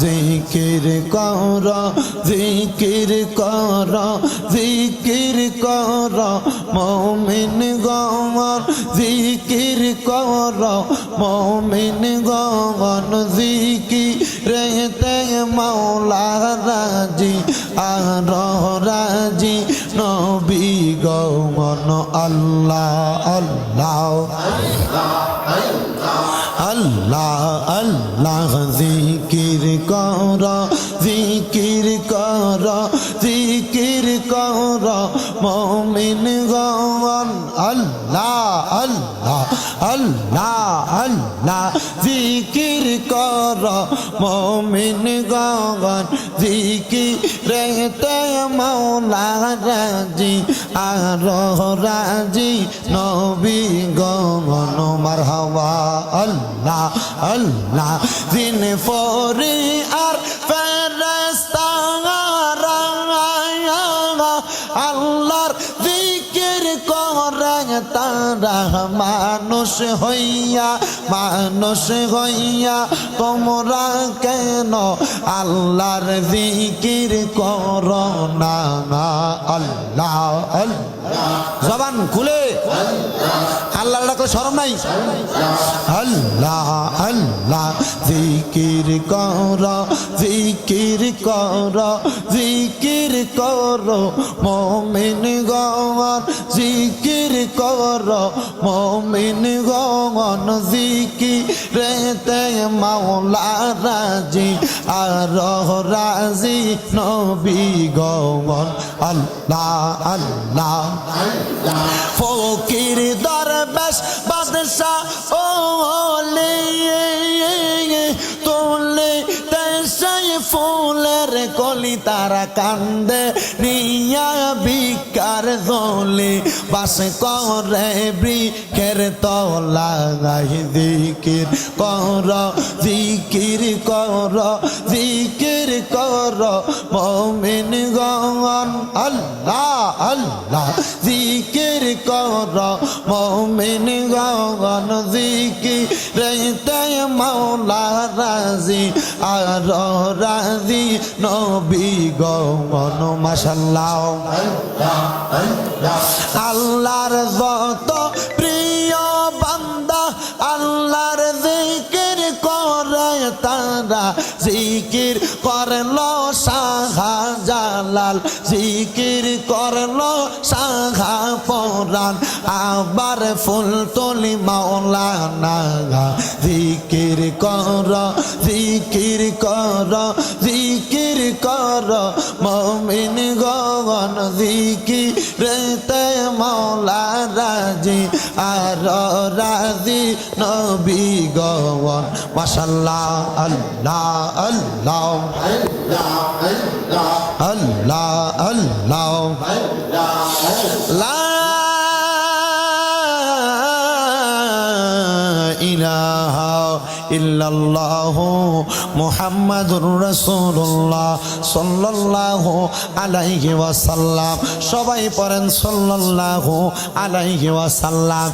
জিকির কর জিকির কর জিকির কর মুমিন গণ জিকির কর মুমিন গণ জিকিরেতে মাওলা রাজি আর রাজি নবী গণ আল্লাহ আল্লাহ আল্লাহ আল্লাহ জিকির কর জিকির কর জিকির কর মুমিন গণ আল্লাহ আল্লাহ আল্লাহ আল্লাহ জিকির কর মুমিন গণ জিকিরেতে মাওলা রাজি আর রাজি নবী গণ মারহাবা আল্লাহ আল্লাহ জিন ফরি আর ফেরেশতা আল্লাহর জিকির করে তারা মানুষ হইয়া তোমরা কেন আল্লাহর জিকির করো না আল্লাহ আল্লাহ জবান খুলে আল্লাহর ডাকলে শরম নাই আল্লাহ আল্লাহ জিকির কর জিকির কর জিকির কর মুমিন গণ জিকির কর মুমিন গণ জিকিরেতে মাওলা রাজি আর রাজি নবী গণ আল্লাহ আল্লাহ ফকির দরবেশ বাদশাহ ওলি তোলে তেসাই ফুলের কলি তারা কান্দে নিয়া বিকার দোলে বাস করে বৃক্ষের তলা গাই জিকির কর জিকির কর জিকির কর মুমিন গণ আল্লাহ আল্লাহ জিকির কর মুমিন গণ জিকিরেতে মাওলা রাজি আর রাজি নবী গণ মাশাআল্লাহ আল্লাহর যত প্রিয় বান্দা আল্লাহর জিকির করে তারা জিকির করলো শাহজালাল জিকির করলো শাহ পরাণ আবার ফুল তুলি মাওলানা জিকির কর জিকির কর জিকির কর মুমিন গণ জিকিরেতে মাওলা রাজি আর রাজি নবী গণ মাশাআল্লাহ আল্লাহ আল্লাহ আল্লাহ আল্লাহ লা ইলাহা ইল্লাল্লাহু মুহাম্মাদুর রাসূলুল্লাহ সাল্লাল্লাহু আলাইহি ওয়াসাল্লাম সবাই পড়েন সাল্লাল্লাহু আলাইহি ওয়াসাল্লাম।